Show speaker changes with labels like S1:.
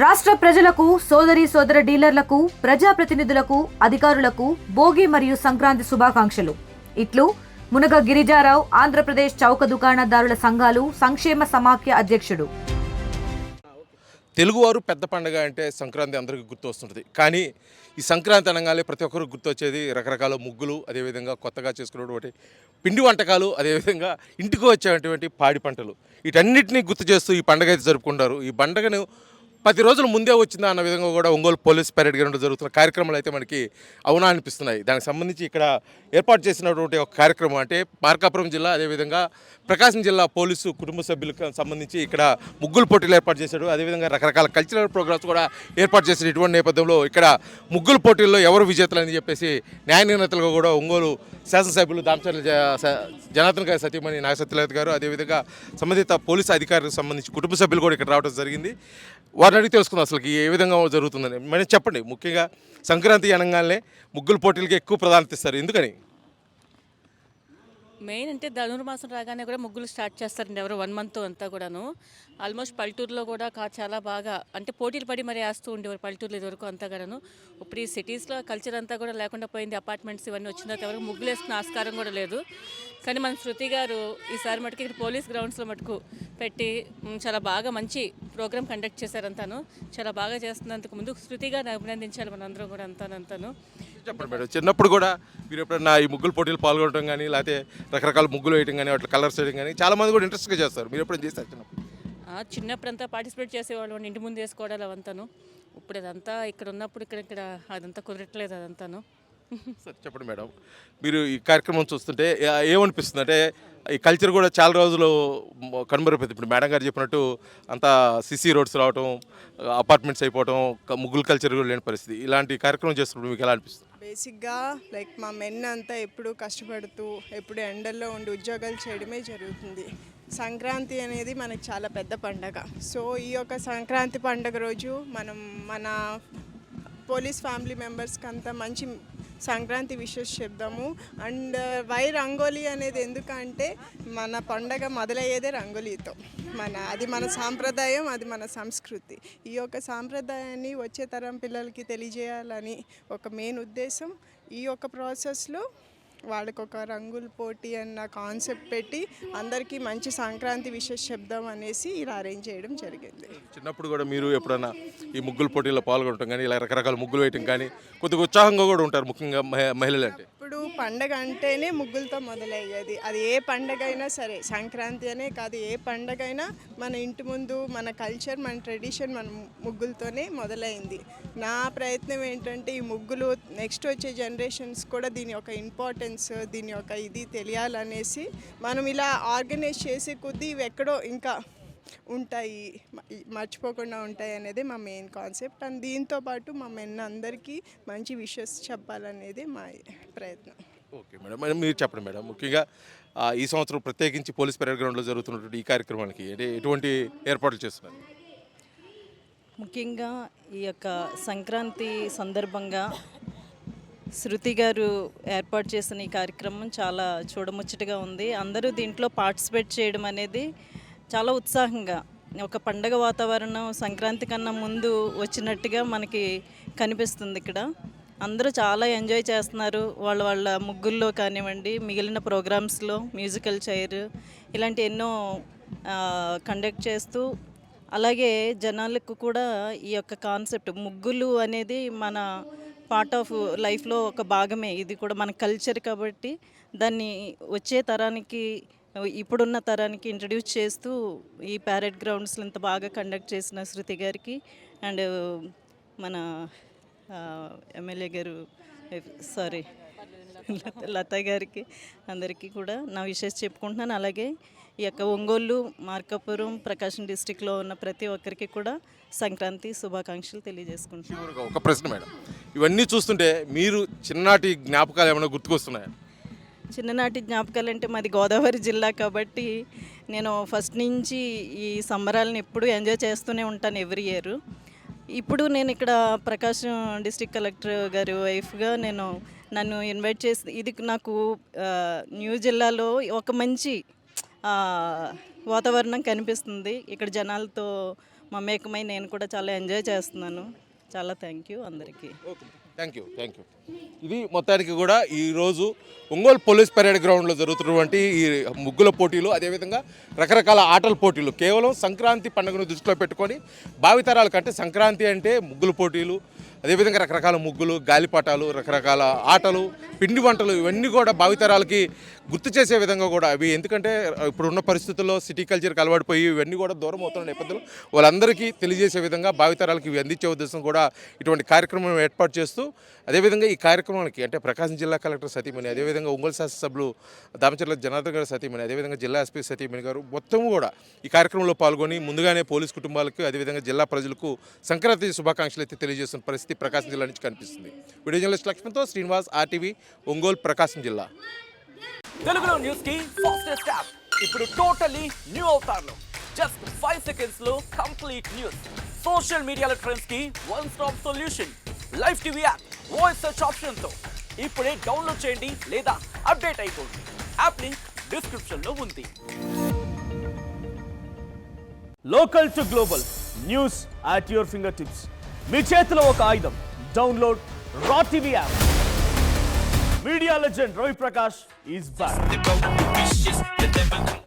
S1: రాష్ట్ర ప్రజలకు, సోదర డీలర్లకు, ప్రజాప్రతినిధులకు, అధికారులకు భోగి మరియు సంక్రాంతి శుభాకాంక్షలు. ఇట్లు మునగ గిరిజారావు, ఆంధ్రప్రదేశ్ చౌక దుకాణదారుల సంఘాలు సంక్షేమ సమాఖ్య అధ్యక్షుడు.
S2: తెలుగువారు పెద్ద పండుగ అంటే సంక్రాంతి అందరికీ గుర్తు వస్తుంటుంది. కానీ ఈ సంక్రాంతి అనగానే ప్రతి ఒక్కరు గుర్తొచ్చేది రకరకాల ముగ్గులు, అదేవిధంగా కొత్తగా చేసుకున్నటువంటి పిండి వంటకాలు, అదేవిధంగా ఇంటికి వచ్చేటువంటి పాడి పంటలు. వీటన్నిటినీ గుర్తు చేస్తూ ఈ పండుగ అయితే జరుపుకుంటారు. ఈ పండుగను 10 రోజుల ముందే వచ్చిందా అన్న విధంగా కూడా ఒంగోలు పోలీస్ పెరేడ్ గ్రౌండ్లో జరుగుతున్న కార్యక్రమాలు అయితే మనకి అవునా అనిపిస్తున్నాయి. దానికి సంబంధించి ఇక్కడ ఏర్పాటు చేసినటువంటి ఒక కార్యక్రమం అంటే మార్కాపురం జిల్లా, అదేవిధంగా ప్రకాశం జిల్లా పోలీసు కుటుంబ సభ్యులకు సంబంధించి ఇక్కడ ముగ్గులు పోటీలు ఏర్పాటు చేశాడు. అదేవిధంగా రకరకాల కల్చరల్ ప్రోగ్రామ్స్ కూడా ఏర్పాటు చేసిన ఇటువంటి నేపథ్యంలో ఇక్కడ ముగ్గులు పోటీల్లో ఎవరు విజేతలు అని చెప్పేసి న్యాయ నిర్ణేతలుగా కూడా ఒంగోలు శాసనసభ్యులు దామచర్ల జనార్దన్ గారి సతీమణి నాగసత్యలత గారు, అదేవిధంగా సంబంధిత పోలీసు అధికారులకు సంబంధించి కుటుంబ సభ్యులు కూడా ఇక్కడ రావడం జరిగింది. వారిని అడిగి తెలుసుకుందాం అసలు ఏ విధంగా జరుగుతుందని. మరి చెప్పండి, ముఖ్యంగా సంక్రాంతి అనగానే ముగ్గుల పోటీలకి ఎక్కువ ప్రాధాన్యత ఇస్తారు, ఎందుకని?
S3: మెయిన్ అంటే ధనుర్మాసం రాగానే కూడా ముగ్గులు స్టార్ట్ చేస్తారండి ఎవరు 1 మంత్ అంతా కూడాను. ఆల్మోస్ట్ పల్లెటూరులో కూడా చాలా బాగా అంటే పోటీలు పడి మరి వేస్తూ ఉండేవారు పల్లెటూరులో ఇదివరకు అంతా కూడాను. ఇప్పుడు ఈ సిటీస్లో కల్చర్ అంతా కూడా లేకుండా పోయింది. అపార్ట్మెంట్స్ ఇవన్నీ వచ్చిన తర్వాత ఎవరికి ముగ్గులు వేసుకున్న ఆస్కారం కూడా లేదు. కానీ మన శృతి గారు ఈసారి మటుకు ఇక్కడ పోలీస్ గ్రౌండ్స్లో మటుకు పెట్టి చాలా బాగా మంచి ప్రోగ్రామ్ కండక్ట్ చేశారంతాను. చాలా బాగా చేస్తున్నందుకు ముందు శృతి గారిని అభినందించాలి మనందరం కూడా అంతాను.
S2: చెప్పండి మేడం, చిన్నప్పుడు కూడా మీరు ఎప్పుడన్నా ఈ ముగ్గుల పోటీలు పాల్గొనడం కానీ, లేకపోతే రకరకాల ముగ్గులు వేయడం కానీ, వాటి కలర్స్ వేయడం కానీ చాలామంది కూడా ఇంట్రెస్ట్గా చేస్తారు. మీరు ఎప్పుడైనా చేస్తారు చిన్నప్పుడు?
S3: చిన్నప్పుడంతా పార్టిసిపేట్ చేసేవాళ్ళు, ఇంటి ముందు వేసుకోవడాలు అవంతాను. ఇప్పుడు అదంతా ఇక్కడ ఉన్నప్పుడు ఇక్కడ అదంతా కుదరట్లేదు అదంతాను.
S2: సరే చెప్పండి మేడం, మీరు ఈ కార్యక్రమం చూస్తుంటే ఏమనిపిస్తుంది? అంటే ఈ కల్చర్ కూడా చాలా రోజులు కనుమరుపోయింది. ఇప్పుడు మేడం గారు చెప్పినట్టు అంతా సిసి రోడ్స్ రావటం, అపార్ట్మెంట్స్ అయిపోవటం, ముగ్గులు కల్చర్ కూడా లేని పరిస్థితి. ఇలాంటి కార్యక్రమం చేస్తున్నప్పుడు మీకు ఎలా అనిపిస్తుంది?
S4: బేసిక్గా మా మెన్ అంతా ఎప్పుడు కష్టపడుతూ ఎప్పుడు ఎండల్లో ఉండి ఉద్యోగాలు చేయడమే జరుగుతుంది. సంక్రాంతి అనేది మనకు చాలా పెద్ద పండగ. సో ఈ యొక్క సంక్రాంతి పండగ రోజు మన పోలీస్ ఫ్యామిలీ మెంబర్స్కి అంతా మంచి సంక్రాంతి విషెస్ చెప్దాము. అండ్ వై రంగోలీ అనేది ఎందుకంటే మన పండగ మొదలయ్యేదే రంగోలీతో. అది మన సాంప్రదాయం, అది మన సంస్కృతి. ఈ యొక్క సాంప్రదాయాన్ని వచ్చే తరం పిల్లలకి తెలియజేయాలని ఒక మెయిన్ ఉద్దేశం. ఈ యొక్క ప్రాసెస్లో వాళ్ళకి ఒక రంగుల పోటీ అన్న కాన్సెప్ట్ పెట్టి అందరికీ మంచి సంక్రాంతి విషెస్ చెప్దాం అనేసి ఇలా అరేంజ్ చేయడం జరిగింది.
S2: చిన్నప్పుడు కూడా మీరు ఎప్పుడన్నా ఈ ముగ్గుల పోటీల్లో పాల్గొనడం కానీ, ఇలా రకరకాల ముగ్గులు వేయటం కానీ కొద్దిగా ఉత్సాహంగా కూడా ఉంటారు, ముఖ్యంగా మహిళలు అంటే?
S4: ఇప్పుడు పండగ అంటేనే ముగ్గులతో మొదలయ్యేది. అది ఏ పండగ అయినా సరే, సంక్రాంతి అనే కాదు, ఏ పండగ అయినా మన ఇంటి ముందు మన కల్చర్, మన ట్రెడిషన్ మన ముగ్గులతోనే మొదలైంది. నా ప్రయత్నం ఏంటంటే ఈ ముగ్గులు నెక్స్ట్ వచ్చే జనరేషన్స్ కూడా దీని యొక్క ఇంపార్టెన్స్, దీని యొక్క ఇది తెలియాలనేసి మనం ఇలా ఆర్గనైజ్ చేసే కొద్దీ ఇవి ఎక్కడో ఇంకా ఉంటాయి, మర్చిపోకుండా ఉంటాయి అనేది మా మెయిన్ కాన్సెప్ట్. అండ్ దీంతో పాటు మా మెన్ అందరికీ మంచి విషెస్ చెప్పాలనేది మా ప్రయత్నం.
S2: ఓకే మేడం, మేడం మీరు చెప్పండి మేడం, ముఖ్యంగా ఈ సంవత్సరం ప్రత్యేకించి పోలీస్ పెరేడ్ గ్రౌండ్లో జరుగుతున్నటువంటి ఈ కార్యక్రమానికి ఎటువంటి ఏర్పాట్లు చేస్తున్నారు?
S5: ముఖ్యంగా ఈ యొక్క సంక్రాంతి సందర్భంగా శృతి గారు ఏర్పాటు చేసిన ఈ కార్యక్రమం చాలా చూడముచ్చటగా ఉంది. అందరూ దీంట్లో పార్టిసిపేట్ చేయడం అనేది చాలా ఉత్సాహంగా, ఒక పండగ వాతావరణం సంక్రాంతి కన్నా ముందు వచ్చినట్టుగా మనకి కనిపిస్తుంది. ఇక్కడ అందరూ చాలా ఎంజాయ్ చేస్తున్నారు. వాళ్ళ ముగ్గుల్లో కానివ్వండి, మిగిలిన ప్రోగ్రామ్స్లో మ్యూజికల్ చైర్ ఇలాంటి ఎన్నో కండక్ట్ చేస్తూ, అలాగే జనాలకు కూడా ఈ యొక్క కాన్సెప్ట్ ముగ్గులు అనేది మన పార్ట్ ఆఫ్ లైఫ్లో ఒక భాగమే. ఇది కూడా మన కల్చర్ కాబట్టి దాన్ని వచ్చే తరానికి, ఇప్పుడున్న తరానికి ఇంట్రడ్యూస్ చేస్తూ ఈ ప్యారెడ్ గ్రౌండ్స్లో ఇంత బాగా కండక్ట్ చేసిన శృతి గారికి అండ్ మన ఎమ్మెల్యే గారు లత గారికి అందరికీ కూడా నా విషెస్ చెప్పుకుంటున్నాను. అలాగే ఈ యొక్క ఒంగోలు, మార్కాపురం, ప్రకాశం డిస్టిక్లో ఉన్న ప్రతి ఒక్కరికి కూడా సంక్రాంతి శుభాకాంక్షలు తెలియజేసుకుంటున్నాను.
S2: ఒక ప్రశ్న మేడం, ఇవన్నీ చూస్తుంటే మీరు చిన్ననాటి జ్ఞాపకాలు ఏమైనా గుర్తుకొస్తున్నాయా?
S5: చిన్ననాటి జ్ఞాపకాలు అంటే మాది గోదావరి జిల్లా కాబట్టి నేను ఫస్ట్ నుంచి ఈ సంబరాలను ఎప్పుడూ ఎంజాయ్ చేస్తూనే ఉంటాను ఎవ్రీ ఇయర్. ఇప్పుడు నేను ఇక్కడ ప్రకాశం డిస్ట్రిక్ట్ కలెక్టర్ గారి వైఫ్గా నన్ను ఇన్వైట్ చేసి, ఇది నాకు న్యూ జిల్లాలో ఒక మంచి వాతావరణం కనిపిస్తుంది. ఇక్కడ జనాలతో మమేకమై నేను కూడా చాలా ఎంజాయ్ చేస్తున్నాను. చాలా థ్యాంక్ యూ అందరికీ.
S2: Thank you. ఇది మొత్తానికి కూడా ఈరోజు ఒంగోలు పోలీస్ పరేడ్ గ్రౌండ్లో జరుగుతున్నటువంటి ఈ ముగ్గుల పోటీలు, అదేవిధంగా రకరకాల ఆటల పోటీలు కేవలం సంక్రాంతి పండుగను దృష్టిలో పెట్టుకొని భావితరాల కంటే సంక్రాంతి అంటే ముగ్గుల పోటీలు, అదేవిధంగా రకరకాల ముగ్గులు, గాలిపటాలు, రకరకాల ఆటలు, పిండి వంటలు ఇవన్నీ కూడా భావితరాలకి గుర్తు చేసే విధంగా కూడా అవి, ఎందుకంటే ఇప్పుడున్న పరిస్థితుల్లో సిటీ కల్చర్కి అలవాటుపోయి ఇవన్నీ కూడా దూరం అవుతున్న నేపథ్యంలో వాళ్ళందరికీ తెలియజేసే విధంగా భావితరాలకి ఇవి అందించే ఉద్దేశం కూడా ఇటువంటి కార్యక్రమం ఏర్పాటు చేస్తూ, అదేవిధంగా ఈ కార్యక్రమానికి అంటే ప్రకాశం జిల్లా కలెక్టర్ సతీమణి, అదేవిధంగా ఒంగోలు శాసనసభ్యులు దామచర్ల జనార్దన్ గారు సతీమణి, అదేవిధంగా జిల్లా ఎస్పీ సతీమణి గారు మొత్తం కూడా ఈ కార్యక్రమంలో పాల్గొని ముందుగానే పోలీస్ కుటుంబాలకు, అదేవిధంగా జిల్లా ప్రజలకు సంక్రాంతి శుభాకాంక్షలు అయితే తెలియజేస్తున్న పరిస్థితి ప్రకాశం జిల్లా నుంచి కనిపిస్తుంది. వీడియో జర్నలిస్ట్ లక్ష్మణ్తో శ్రీనివాస్, RTV, ఒంగోలు, ప్రకాశం జిల్లా.
S6: తెలుగులో న్యూస్ కి ఫాస్టెస్ట్ యాప్ ఇప్పుడు టోటలీ న్యూ అవతార్లో జస్ట్ 5 seconds లో కంప్లీట్ న్యూస్. సోషల్ మీడియాలో ట్రెండ్స్ కి one stop solution. Live TV app voice search option తో ఇప్పుడే డౌన్లోడ్ చేయండి లేదా అప్డేట్ అయిపోండి. యాప్ లింక్ డిస్క్రిప్షన్ లో ఉంది. Local to global news at your finger tips. మీ చేతిలో ఒక ఆయుధం. డౌన్లోడ్ రా TV app. Media legend Ravi Prakash is back.